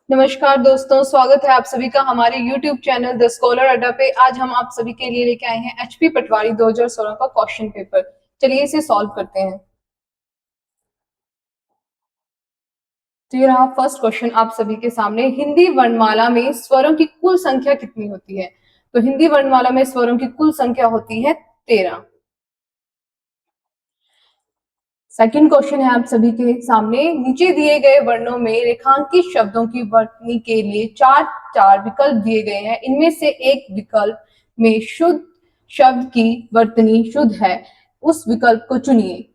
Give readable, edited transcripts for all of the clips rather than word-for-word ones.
नमस्कार दोस्तों, स्वागत है आप सभी का हमारे YouTube चैनल द स्कॉलर अड्डा पे। आज हम आप सभी के लिए लेके आए हैं एचपी पटवारी 2016 का क्वेश्चन पेपर। चलिए इसे सॉल्व करते हैं। तो ये रहा फर्स्ट क्वेश्चन आप सभी के सामने। हिंदी वर्णमाला में स्वरों की कुल संख्या कितनी होती है? तो हिंदी वर्णमाला में स्वरों की कुल संख्या होती है 13। सेकंड क्वेश्चन है आप सभी के सामने। नीचे दिए गए वर्णों में रेखांकित शब्दों की वर्तनी के लिए चार चार विकल्प दिए गए हैं। इनमें से एक विकल्प में शुद्ध शब्द की वर्तनी शुद्ध है, उस विकल्प को चुनिए।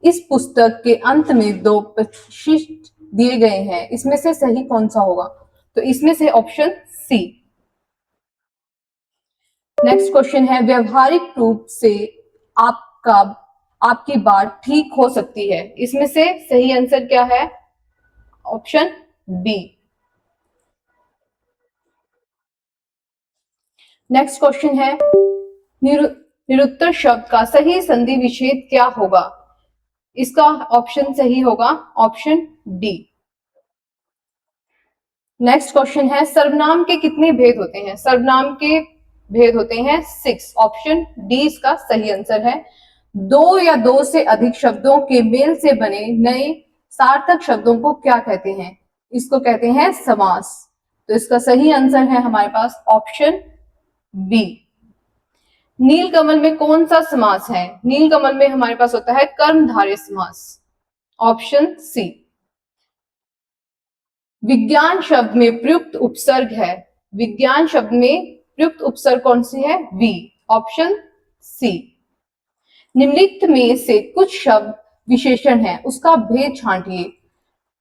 इस पुस्तक के अंत में दो परिशिष्ट दिए गए हैं, इसमें से सही कौन सा होगा? तो इसमें से ऑप्शन सी। नेक्स्ट क्वेश्चन है, व्यवहारिक रूप से आपकी बात ठीक हो सकती है, इसमें से सही आंसर क्या है? Option B. नेक्स्ट क्वेश्चन है, निरुत्तर शब्द का सही संधि विच्छेद क्या होगा? इसका ऑप्शन सही होगा ऑप्शन डी। नेक्स्ट क्वेश्चन है, सर्वनाम के कितने भेद होते हैं? सर्वनाम के भेद होते हैं 6। ऑप्शन डी इसका सही आंसर है। दो या दो से अधिक शब्दों के मेल से बने नए सार्थक शब्दों को क्या कहते हैं? इसको कहते हैं समास। तो इसका सही आंसर है हमारे पास ऑप्शन बी। नीलकमल में कौन सा समास है? नीलकमल में हमारे पास होता है कर्मधारय समास। Option C. विज्ञान शब्द में प्रयुक्त उपसर्ग है। विज्ञान शब्द में प्रयुक्त उपसर्ग कौन सी है? वी। Option C. निम्नलिखित में से कुछ शब्द विशेषण है, उसका भेद छांटिए।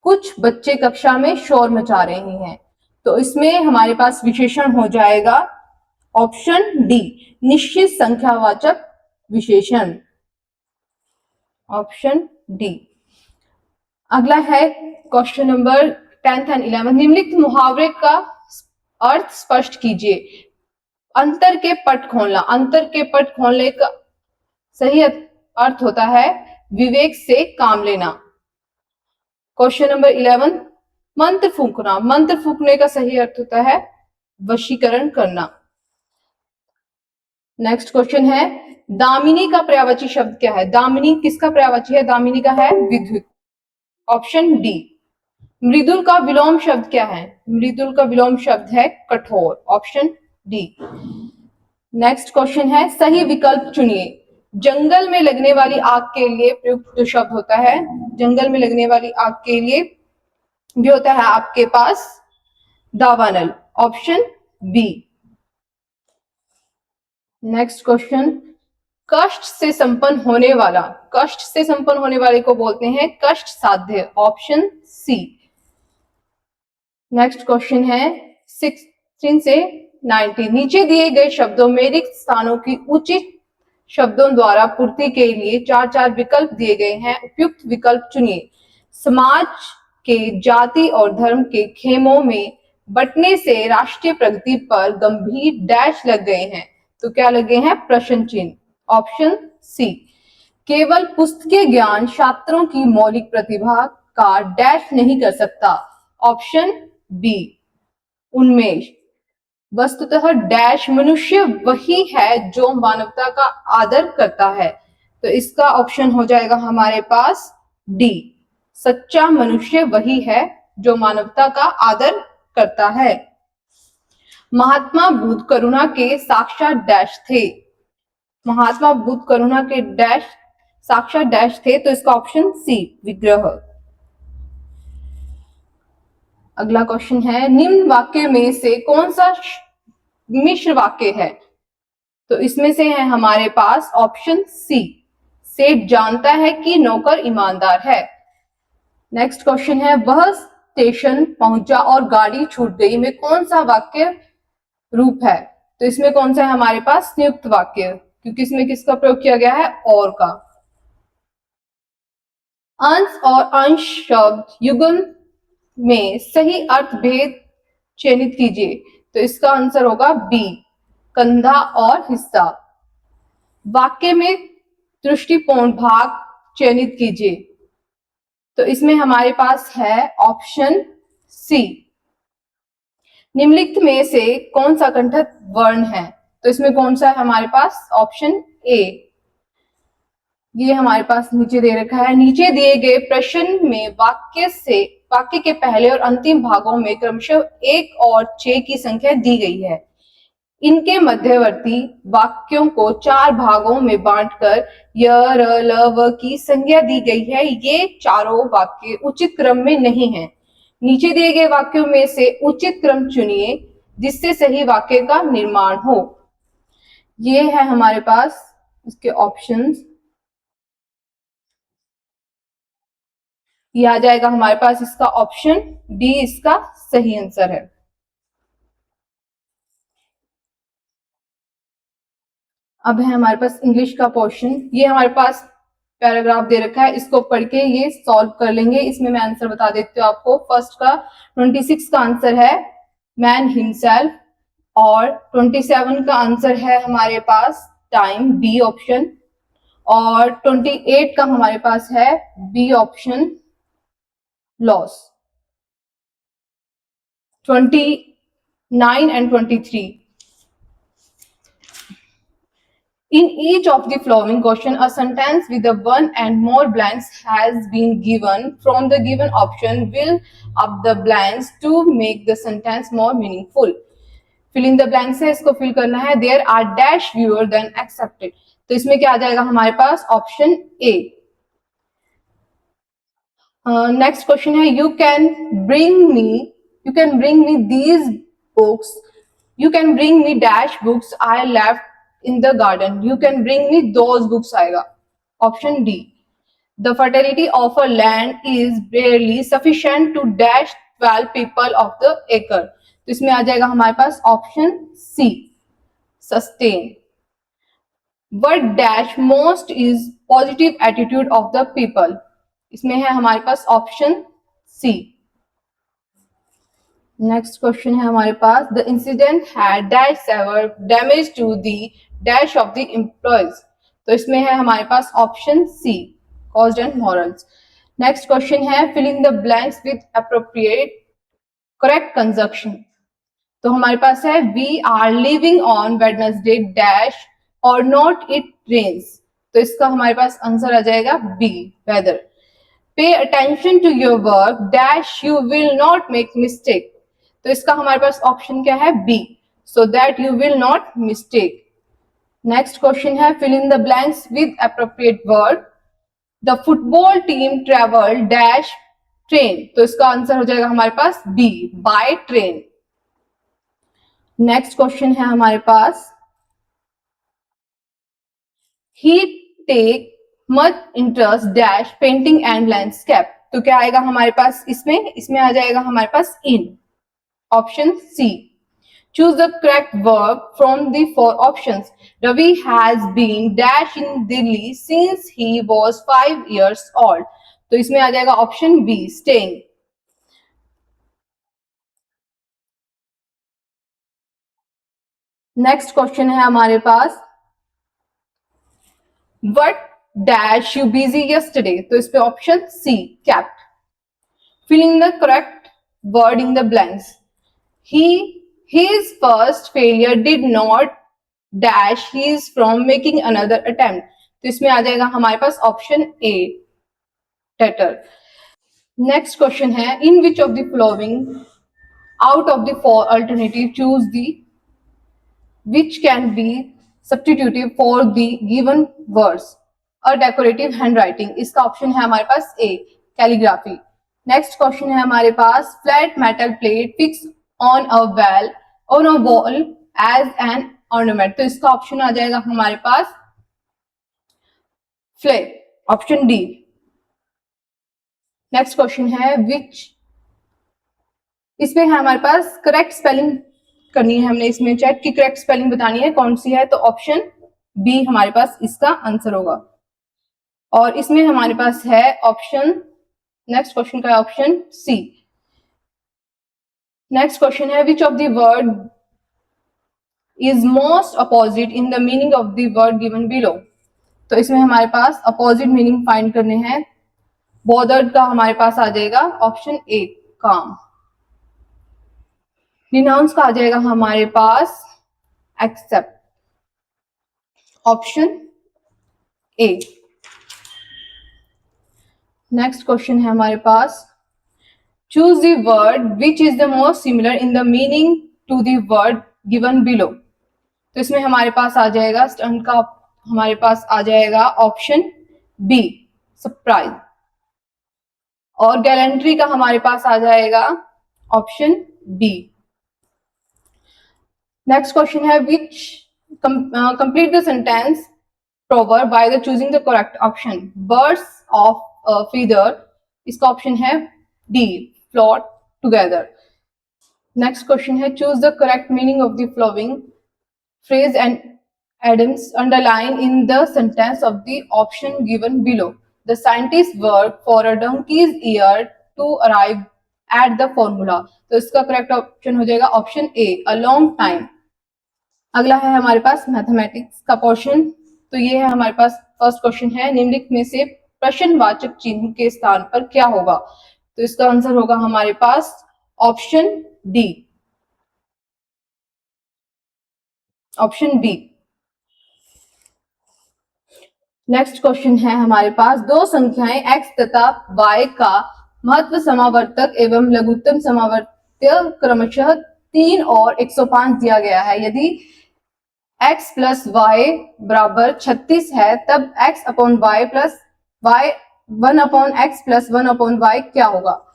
कुछ बच्चे कक्षा में शोर मचा रहे हैं, तो इसमें हमारे पास विशेषण हो जाएगा ऑप्शन डी, निश्चित संख्यावाचक विशेषण। Option D. अगला है question number 10th and 11th। निम्नलिखित मुहावरे का अर्थ स्पष्ट कीजिए। अंतर के पट खोलना। अंतर के पट खोलने का सही अर्थ होता है विवेक से काम लेना। क्वेश्चन नंबर 11, मंत्र फूंकना। मंत्र फूंकने का सही अर्थ होता है वशीकरण करना। नेक्स्ट क्वेश्चन है, दामिनी का पर्यायवाची शब्द क्या है? दामिनी किसका पर्यायवाची है? दामिनी का है विद्युत। Option D. मृदुल का विलोम शब्द क्या है? मृदुल का विलोम शब्द है कठोर। Option D. नेक्स्ट क्वेश्चन है, सही विकल्प चुनिए। जंगल में लगने वाली आग के लिए प्रयुक्त जो शब्द होता है, जंगल में लगने वाली आग के लिए भी होता है आपके पास दावानल। Option B. नेक्स्ट क्वेश्चन, कष्ट से संपन्न होने वाला। कष्ट से संपन्न होने वाले को बोलते हैं कष्ट साध्य। Option C. नेक्स्ट क्वेश्चन है 16 से 19। नीचे दिए गए शब्दों में रिक्त स्थानों की उचित शब्दों द्वारा पूर्ति के लिए चार चार विकल्प दिए गए हैं, उपयुक्त विकल्प चुनिए। समाज के जाति और धर्म के खेमों में बंटने से राष्ट्रीय प्रगति पर गंभीर डैश लग गए हैं, तो क्या लगे हैं? प्रश्न चिन्ह। Option C. केवल पुस्तकीय ज्ञान छात्रों की मौलिक प्रतिभा का डैश नहीं कर सकता। Option B. उन्मेष। वस्तुतः डैश मनुष्य वही है जो मानवता का आदर करता है, तो इसका ऑप्शन हो जाएगा हमारे पास डी। सच्चा मनुष्य वही है जो मानवता का आदर करता है। महात्मा बुद्ध करुणा के साक्षात डैश थे। महात्मा बुद्ध करुणा के डैश साक्षात डैश थे, तो इसका ऑप्शन सी, विग्रह। अगला क्वेश्चन है, निम्न वाक्य में से कौन सा मिश्र वाक्य है? तो इसमें से है हमारे पास ऑप्शन सी, सेठ जानता है कि नौकर ईमानदार है। नेक्स्ट क्वेश्चन है, वह स्टेशन पहुंचा और गाड़ी छूट गई में कौन सा वाक्य रूप है? तो इसमें कौन सा है हमारे पास? संयुक्त वाक्य, क्योंकि इसमें किसका प्रयोग किया गया है? और का। अंश और अंश शब्द युगल में सही अर्थ भेद चयनित कीजिए, तो इसका आंसर होगा बी, कंधा और हिस्सा। वाक्य में दृष्टिपूर्ण भाग चयनित कीजिए, तो इसमें हमारे पास है ऑप्शन सी, निम्नलिखित में से कौन सा कंठक वर्ण है? तो इसमें कौन सा है हमारे पास? ऑप्शन ए। ये हमारे पास नीचे दे रखा है। नीचे दिए गए प्रश्न में वाक्य के पहले और अंतिम भागों में क्रमशः 1 और 6 की संख्या दी गई है। इनके मध्यवर्ती वाक्यों को 4 भागों में बांटकर य, र, ल, व की संज्ञा दी गई है। ये चारों वाक्य उचित क्रम में नहीं है। नीचे दिए गए वाक्यों में से उचित क्रम चुनिए जिससे सही वाक्य का निर्माण हो। ये है हमारे पास इसके ऑप्शंस। ये आ जाएगा हमारे पास इसका ऑप्शन डी इसका सही आंसर है। अब है हमारे पास इंग्लिश का पोर्शन। ये हमारे पास पैराग्राफ दे रखा है, इसको पढ़ के ये सॉल्व कर लेंगे। इसमें मैं आंसर बता देती हूँ आपको। फर्स्ट का 26 का आंसर है मैन हिमसेल्फ, और 27 का आंसर है हमारे पास टाइम, बी ऑप्शन, और 28 का हमारे पास है B option loss. 29 and 23. In each of the following question, a sentence with the one and more blanks has been given. From the given option, fill up the blanks to make the sentence more meaningful. Fill in the blanks है, इसको fill करना है। There are dash fewer than accepted. तो इसमें क्या आ जाएगा हमारे पास? Option A. नेक्स्ट क्वेश्चन है you can bring me these books. You can bring me dash books I left in the garden. You can bring me those books आएगा। Option D. The fertility of a land is barely sufficient to dash 12 people of the acre. तो इसमें आ जाएगा हमारे पास option C, sustain. What dash most is positive attitude of the people. इसमें है हमारे पास ऑप्शन सी। नेक्स्ट क्वेश्चन है हमारे पास the incident had dash severe damage to the dash of the employees. तो इसमें है हमारे पास option C, cost and morals. Next question है fill in the blanks with appropriate correct conjunction. तो हमारे पास है we are living on Wednesday dash or not it rains. तो इसका हमारे पास आंसर आ जाएगा B, whether. Pay attention to your work dash you will not make mistake. तो इसका हमारे पास ऑप्शन क्या है? B, so that you will not mistake. Next question है fill in the blanks with appropriate word. The football team travel dash train. तो इसका answer हो जाएगा हमारे पास B, by train. Next question है हमारे पास he take much interest dash painting and landscape. तो क्या आएगा हमारे पास इसमें आ जाएगा हमारे पास in, option C. Choose the correct verb from the 4 options. Ravi has been dash in Delhi since he was 5 years old. तो इसमें आ जाएगा option B, staying. Next question है हमारे पास what dash you busy yesterday. तो इस पे option C, kept. Filling the correct word in the blanks. His first failure did not dash he is from making another attempt. तो इसमें आ जाएगा हमारे पास option A, tetter. Next question है in which of the following out of the 4 alternative choose the which can be substitutive for the given words. और decorative handwriting, इसका option है हमारे पास ए, कैलीग्राफी। नेक्स्ट क्वेश्चन है हमारे पास flat metal plate fix on a wall as an ornament. तो इसका ऑप्शन आ जाएगा हमारे पास flat, option D. Next question है विच, इसमें है हमारे पास करेक्ट स्पेलिंग करनी है। हमने इसमें चेक की करेक्ट स्पेलिंग बतानी है कौन सी है, तो ऑप्शन बी हमारे पास इसका आंसर होगा। और इसमें हमारे पास है ऑप्शन, नेक्स्ट क्वेश्चन का ऑप्शन सी। नेक्स्ट क्वेश्चन है which of the word is most opposite in the meaning of the word given below. तो इसमें हमारे पास अपोजिट मीनिंग फाइंड करने हैं। बॉदर्ड का हमारे पास आ जाएगा ऑप्शन ए, काम। रिनाउंस का आ जाएगा हमारे पास except, option A. Next question है हमारे पास, choose the word which is the most similar in the meaning to the word given below. तो इसमें हमारे पास आ जाएगा स्टंट का, हमारे पास आ जाएगा ऑप्शन बी सरप्राइज, और गैलेंट्री का हमारे पास आ जाएगा ऑप्शन बी। नेक्स्ट क्वेश्चन है which complete the sentence proverb by the choosing the correct option. Birds of a feather, इसका ऑप्शन है D flock together. Next question है choose the correct meaning of the following phrase and Adams underline in the sentence of the option given below. The scientists worked for a donkey's ear to arrive at the formula. तो इसका correct option हो जाएगा option A a long time. अगला है हमारे पास mathematics का portion. तो ये है हमारे पास फर्स्ट क्वेश्चन है, निम्नलिखित में से प्रश्नवाचक चिन्ह के स्थान पर क्या होगा। तो इसका आंसर होगा हमारे पास option D, option B. Next question है हमारे पास, दो संख्याएं x तथा y का महत्व समावर्तक एवं लघुत्तम समावर्त्य क्रमशः 3 और 105 दिया गया है। यदि x प्लस वाई बराबर 36 है तब x upon Y plus Y 1 upon X plus 1 upon Y क्या होगा।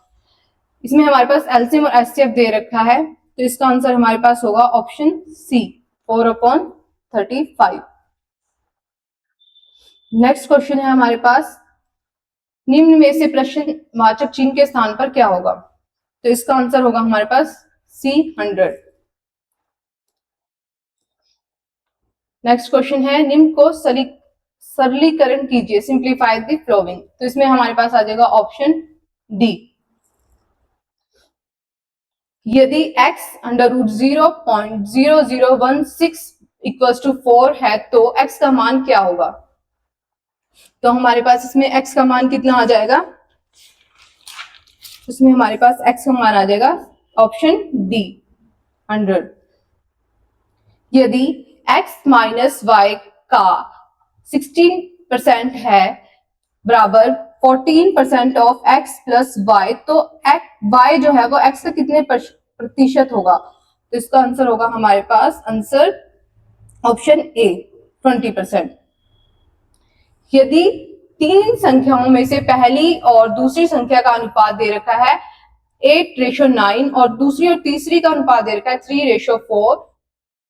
इसमें हमारे पास एलसीएम और एचसीएफ दे रखा है, तो इसका आंसर हमारे पास होगा option C 4 upon 35। Next question है हमारे पास, निम्न में से प्रश्नवाचक चिन्ह के स्थान पर क्या होगा। तो इसका आंसर होगा हमारे पास सी 100। नेक्स्ट क्वेश्चन है, निम्न को सरलीकरण कीजिए, सिंप्लीफाई द फ्लोइंग। तो इसमें हमारे पास आ जाएगा ऑप्शन डी। यदि x under root 0.0016 equals to 4 है तो x का मान क्या होगा। तो हमारे पास इसमें x का मान कितना आ जाएगा, इसमें हमारे पास x का मान आ जाएगा ऑप्शन डी 100। यदि x माइनस वाई का 16% है बराबर 14% ऑफ x प्लस वाई, तो y जो है वो x का कितने प्रतिशत होगा। तो इसका आंसर होगा हमारे पास आंसर ऑप्शन ए 20%। यदि तीन संख्याओं में से पहली और दूसरी संख्या का अनुपात दे रखा है 8:9 और दूसरी और तीसरी का अनुपात दे रखा है 3:4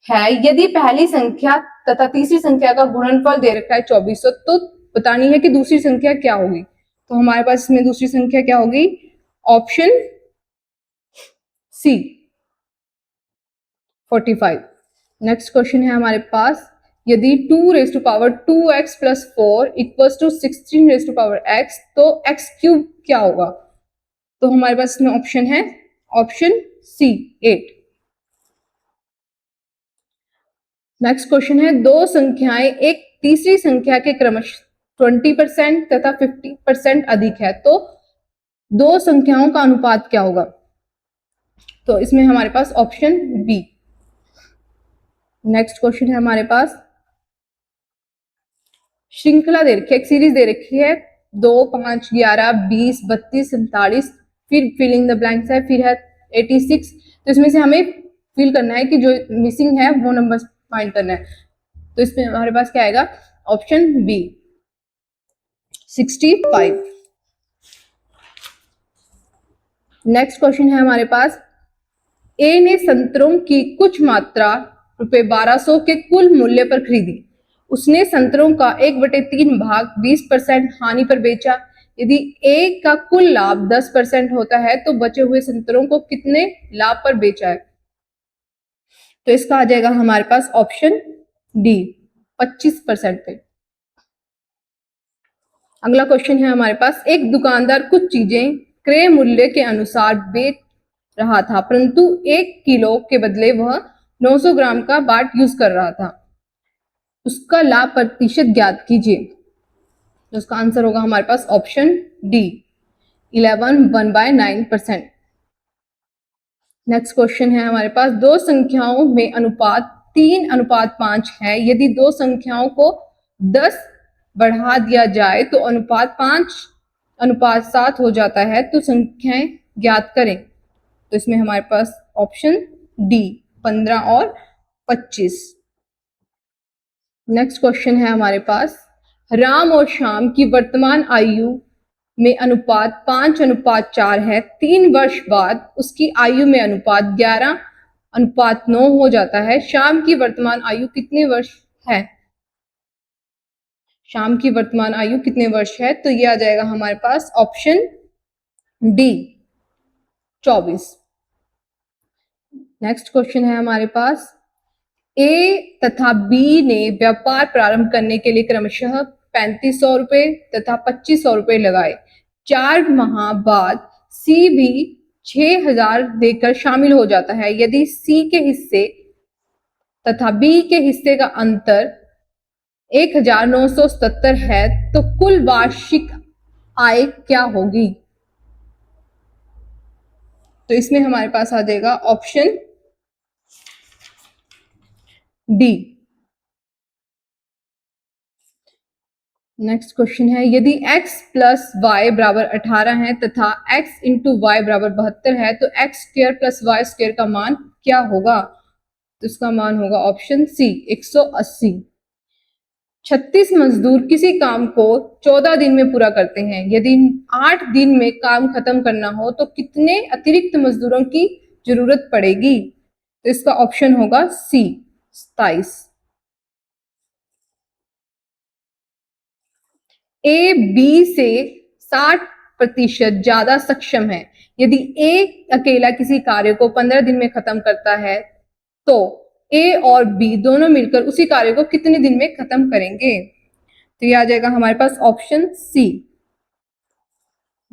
है, यदि पहली संख्या तथा तीसरी संख्या का गुणनफल दे रखा है 2400, तो बतानी है कि दूसरी संख्या क्या होगी। तो हमारे पास इसमें दूसरी संख्या क्या होगी, ऑप्शन सी 45। नेक्स्ट क्वेश्चन है हमारे पास, यदि 2⁻2x plus 4 equals to 16⁻x तो x क्यूब क्या होगा। तो हमारे पास इसमें ऑप्शन है ऑप्शन सी 8। नेक्स्ट क्वेश्चन है, दो संख्याएं एक तीसरी संख्या के क्रमशः 20% तथा 50% अधिक है, तो दो संख्याओं का अनुपात क्या होगा। तो इसमें हमारे पास ऑप्शन बी। नेक्स्ट क्वेश्चन है हमारे पास, श्रृंखला दे रखी है, एक सीरीज दे रखी है 2, 5, 11, 20, 32, 47, फिर फिलिंग द ब्लैंक्स है, फिर है 86। तो इसमें से हमें फिल करना है कि जो मिसिंग है वो नंबर फाइंड करना है। तो इसमें हमारे पास क्या आएगा, ऑप्शन बी 65। नेक्स्ट क्वेश्चन है हमारे पास, ए ने संतरों की कुछ मात्रा ₹1200 के कुल मूल्य पर खरीदी। उसने संतरों का 1/3 भाग 20% हानि पर बेचा। यदि ए का कुल लाभ 10% होता है तो बचे हुए संतरों को कितने लाभ पर बेचा है। तो इसका आ जाएगा हमारे पास ऑप्शन डी 25% पे। अगला क्वेश्चन है हमारे पास, एक दुकानदार कुछ चीजें क्रय मूल्य के अनुसार बेच रहा था, परंतु 1 किलो के बदले वह 900 ग्राम का बाट यूज कर रहा था। उसका लाभ प्रतिशत ज्ञात कीजिए। तो उसका आंसर होगा हमारे पास ऑप्शन डी 11/9%। नेक्स्ट क्वेश्चन है हमारे पास, दो संख्याओं में अनुपात 3:5 है। यदि दो संख्याओं को 10 बढ़ा दिया जाए तो अनुपात 5:7 हो जाता है, तो संख्याएं ज्ञात करें। तो इसमें हमारे पास ऑप्शन डी 15 और 25। नेक्स्ट क्वेश्चन है हमारे पास, राम और श्याम की वर्तमान आयु में अनुपात 5:4 है। 3 वर्ष बाद उसकी आयु में अनुपात 11:9 हो जाता है। श्याम की वर्तमान आयु कितने वर्ष है? श्याम की वर्तमान आयु कितने वर्ष है? तो ये आ जाएगा हमारे पास ऑप्शन डी 24। नेक्स्ट क्वेश्चन है हमारे पास, ए तथा बी ने व्यापार प्रारंभ करने के लिए क्रमशः 3500 रुपए तथा 2500 रुपए लगाए। 4 माह बाद सी भी 6000 देकर शामिल हो जाता है। यदि सी के हिस्से तथा बी के हिस्से का अंतर 1977 है तो कुल वार्षिक आय क्या होगी? तो इसमें हमारे पास आ जाएगा ऑप्शन डी। नेक्स्ट क्वेश्चन है, यदि x प्लस वाई बराबर 18 है तथा x इंटू वाई बराबर 72 है तो x square plus Y square का मान क्या होगा? तो इसका मान होगा ऑप्शन सी 180। 36 मजदूर किसी काम को 14 दिन में पूरा करते हैं। यदि 8 दिन में काम खत्म करना हो तो कितने अतिरिक्त मजदूरों की जरूरत पड़ेगी? तो इसका ऑप्शन होगा सी 27। ए बी से 60% ज्यादा सक्षम है। यदि ए अकेला किसी कार्य को 15 दिन में खत्म करता है तो ए और बी दोनों मिलकर उसी कार्य को कितने दिन में खत्म करेंगे? तो ये आ जाएगा हमारे पास ऑप्शन सी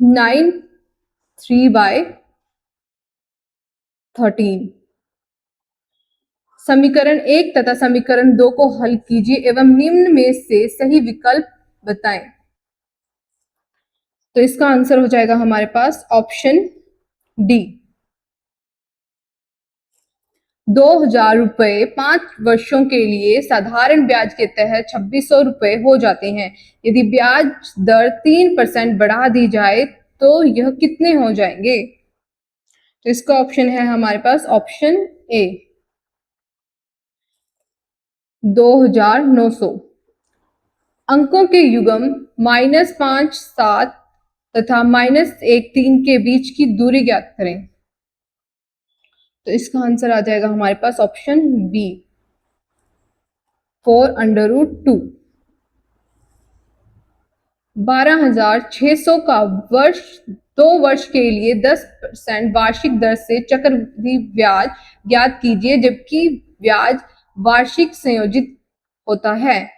9/3/13। समीकरण 1 तथा समीकरण 2 को हल कीजिए एवं निम्न में से सही विकल्प बताएं। तो इसका आंसर हो जाएगा हमारे पास ऑप्शन डी 2000 रुपए 5 वर्षों के लिए साधारण ब्याज के तहत 2600 रुपए हो जाते हैं। यदि ब्याज दर 3% बढ़ा दी जाए तो यह कितने हो जाएंगे? तो इसका ऑप्शन है हमारे पास ऑप्शन ए 2900। अंकों के युग्म -5 7 तथा -1 3 के बीच की दूरी ज्ञात करें। तो इसका आंसर आ जाएगा हमारे पास ऑप्शन बी 4√2। 12,600 का वर्ष 2 वर्ष के लिए 10% वार्षिक दर से चक्रवृद्धि ब्याज ज्ञात कीजिए जबकि ब्याज वार्षिक संयोजित होता है।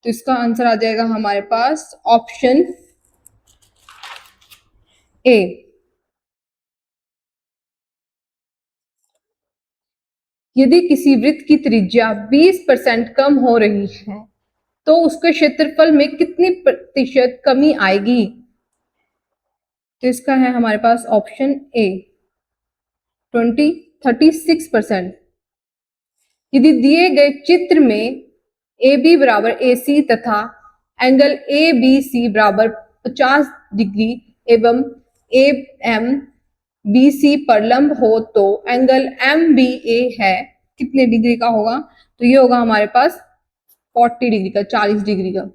तो इसका आंसर आ जाएगा हमारे पास ऑप्शन ए। यदि किसी वृत्त की त्रिज्या 20% कम हो रही है तो उसके क्षेत्रफल में कितनी प्रतिशत कमी आएगी? तो इसका है हमारे पास ऑप्शन ए 36%। यदि दिए गए चित्र में ए बी बराबर ए सी तथा एंगल ए बी सी बराबर 50 डिग्री एवं ए एम बी सी पर लंब हो तो एंगल एम बी ए है कितने डिग्री का होगा? तो ये होगा हमारे पास 40 डिग्री का, 40 डिग्री का।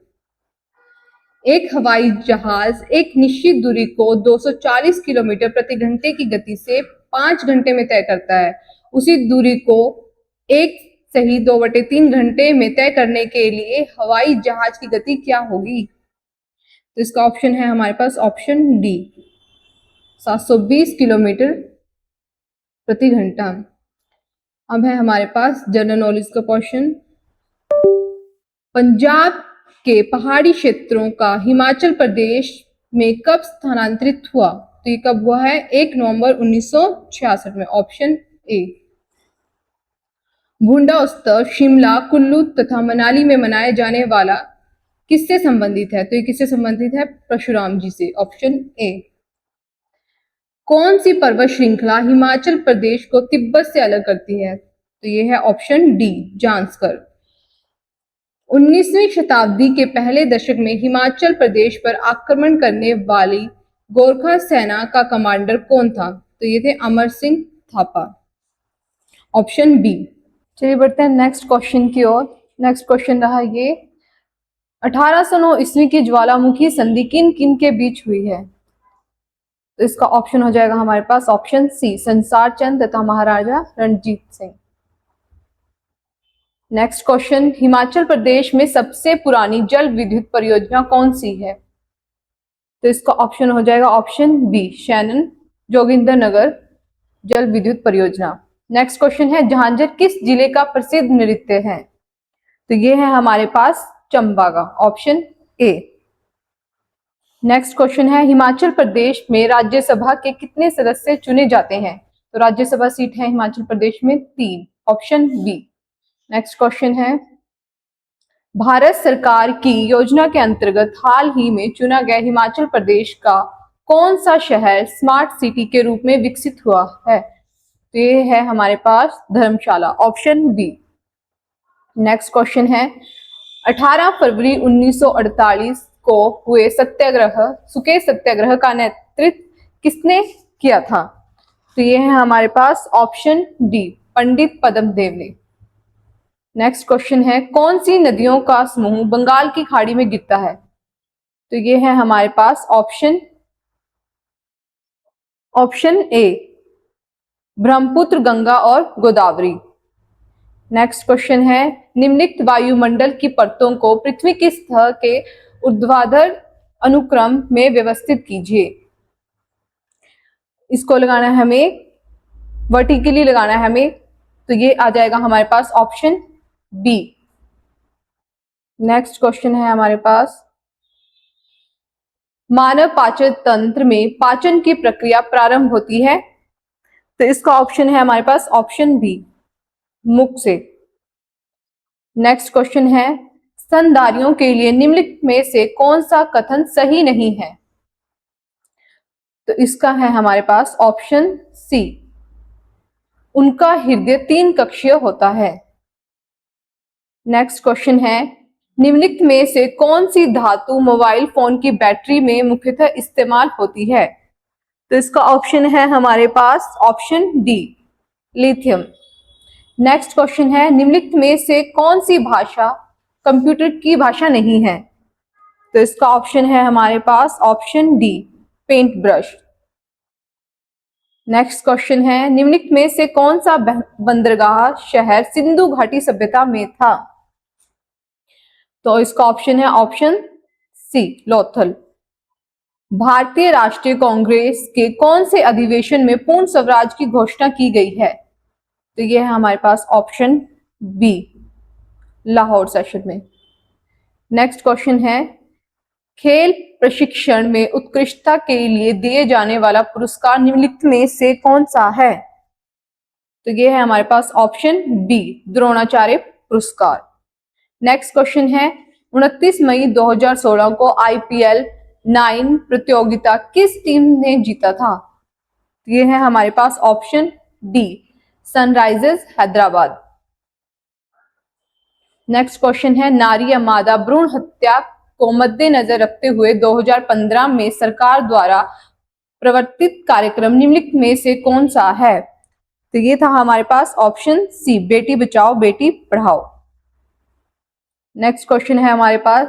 एक हवाई जहाज एक निश्चित दूरी को 240 किलोमीटर प्रति घंटे की गति से 5 घंटे में तय करता है। उसी दूरी को 1 सही 2/3 घंटे में तय करने के लिए हवाई जहाज की गति क्या होगी? तो इसका ऑप्शन है हमारे पास ऑप्शन डी 720 किलोमीटर प्रति घंटा। अब है हमारे पास जनरल नॉलेज का क्वेश्चन। पंजाब के पहाड़ी क्षेत्रों का हिमाचल प्रदेश में कब स्थानांतरित हुआ? तो ये कब हुआ है? 1 नवंबर 1966 में, ऑप्शन ए। भुंडा उत्सव शिमला, कुल्लू तथा मनाली में मनाया जाने वाला किससे संबंधित है? तो ये किससे संबंधित है? परशुराम जी से, ऑप्शन ए। कौन सी पर्वत श्रृंखला हिमाचल प्रदेश को तिब्बत से अलग करती है? तो ये है ऑप्शन डी, जांस्कर। 19वीं शताब्दी के पहले दशक में हिमाचल प्रदेश पर आक्रमण करने वाली गोरखा सेना का कमांडर कौन था? तो ये थे अमर सिंह थापा, ऑप्शन बी। चलिए बढ़ते हैं नेक्स्ट क्वेश्चन की ओर। नेक्स्ट क्वेश्चन रहा ये, 1809 ईस्वी की ज्वालामुखी संधि किन किन के बीच हुई है? तो इसका ऑप्शन हो जाएगा हमारे पास ऑप्शन सी, संसार चंद तथा महाराजा रणजीत सिंह। नेक्स्ट क्वेश्चन, हिमाचल प्रदेश में सबसे पुरानी जल विद्युत परियोजना कौन सी है? तो इसका ऑप्शन हो जाएगा ऑप्शन बी, शैनन जोगिंदरनगर जल विद्युत परियोजना। नेक्स्ट क्वेश्चन है, झांझर किस जिले का प्रसिद्ध नृत्य है? तो ये है हमारे पास चंबा का, ऑप्शन ए। नेक्स्ट क्वेश्चन है, हिमाचल प्रदेश में राज्यसभा के कितने सदस्य चुने जाते हैं? तो राज्यसभा सीट है हिमाचल प्रदेश में 3, ऑप्शन बी। नेक्स्ट क्वेश्चन है, भारत सरकार की योजना के अंतर्गत हाल ही में चुना गया हिमाचल प्रदेश का कौन सा शहर स्मार्ट सिटी के रूप में विकसित हुआ है? तो ये है हमारे पास धर्मशाला, ऑप्शन बी। नेक्स्ट क्वेश्चन है, 18 फरवरी 1948 को हुए सुके सत्याग्रह का नेतृत्व किसने किया था? तो ये है हमारे पास ऑप्शन डी, पंडित पद्मदेव ने। नेक्स्ट क्वेश्चन है, कौन सी नदियों का समूह बंगाल की खाड़ी में गिरता है? तो ये है हमारे पास ऑप्शन ए, ब्रह्मपुत्र, गंगा और गोदावरी। नेक्स्ट क्वेश्चन है, निम्नलिखित वायुमंडल की परतों को पृथ्वी की सतह के ऊर्ध्वाधर अनुक्रम में व्यवस्थित कीजिए। इसको लगाना है हमें, वर्टिकली लगाना है हमें, तो ये आ जाएगा हमारे पास ऑप्शन बी। नेक्स्ट क्वेश्चन है हमारे पास, मानव पाचन तंत्र में पाचन की प्रक्रिया प्रारंभ होती है? तो इसका ऑप्शन है हमारे पास ऑप्शन बी, मुख से। नेक्स्ट क्वेश्चन है, स्तनधारियों के लिए निम्नलिखित में से कौन सा कथन सही नहीं है? तो इसका है हमारे पास ऑप्शन सी, उनका हृदय 3 कक्षीय होता है। नेक्स्ट क्वेश्चन है, निम्नलिखित में से कौन सी धातु मोबाइल फोन की बैटरी में मुख्यतः इस्तेमाल होती है? तो इसका ऑप्शन है हमारे पास option D, lithium. Next question है, निम्नलिखित में से कौन सी भाषा कंप्यूटर की भाषा नहीं है? तो इसका ऑप्शन है हमारे पास option D, paint brush. Next question है, निम्नलिखित में से कौन सा बंदरगाह शहर सिंधु घाटी सभ्यता में था? तो इसका ऑप्शन है ऑप्शन सी, लोथल। भारतीय राष्ट्रीय कांग्रेस के कौन से अधिवेशन में पूर्ण स्वराज की घोषणा की गई है? तो ये है हमारे पास ऑप्शन बी, लाहौर सेशन में। नेक्स्ट क्वेश्चन है, खेल प्रशिक्षण में उत्कृष्टता के लिए दिए जाने वाला पुरस्कार निम्नलिखित में से कौन सा है? तो ये है हमारे पास ऑप्शन बी, द्रोणाचार्य पुरस्कार। नेक्स्ट क्वेश्चन है, 29 मई 2016 को IPL 9 प्रतियोगिता किस टीम ने जीता था? तो ये है हमारे पास option D, Sunrisers Hyderabad. Next question है, नारी या मादा भ्रूण हत्या को मद्देनजर रखते हुए 2015 में सरकार द्वारा प्रवर्तित कार्यक्रम निम्नलिखित में से कौन सा है? तो ये था हमारे पास ऑप्शन सी, बेटी बचाओ बेटी पढ़ाओ। नेक्स्ट क्वेश्चन है हमारे पास,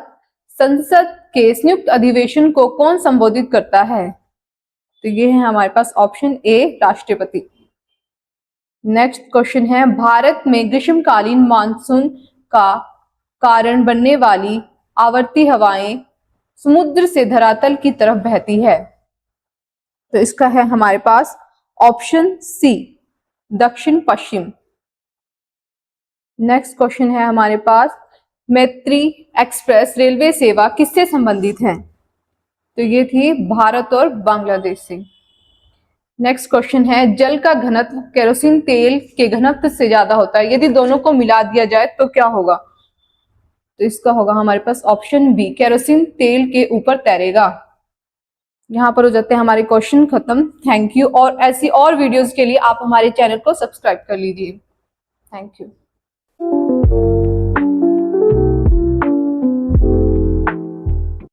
संसद के संयुक्त अधिवेशन को कौन संबोधित करता है? तो ये है हमारे पास ऑप्शन ए, राष्ट्रपति। नेक्स्ट क्वेश्चन है, भारत में ग्रीष्मकालीन मानसून का कारण बनने वाली आवर्ती हवाएं समुद्र से धरातल की तरफ बहती है? तो इसका है हमारे पास ऑप्शन सी, दक्षिण पश्चिम। नेक्स्ट क्वेश्चन है हमारे पास, मैत्री एक्सप्रेस रेलवे सेवा किससे संबंधित है? तो ये थी भारत और बांग्लादेश से। नेक्स्ट क्वेश्चन है, जल का घनत्व केरोसिन तेल के घनत्व से ज्यादा होता है, यदि दोनों को मिला दिया जाए तो क्या होगा? तो इसका होगा हमारे पास ऑप्शन बी, केरोसिन तेल के ऊपर तैरेगा। यहाँ पर हो जाते हैं हमारे क्वेश्चन खत्म। Thank you. और ऐसी और वीडियोस के लिए आप हमारे चैनल को सब्सक्राइब कर लीजिए। Thank you.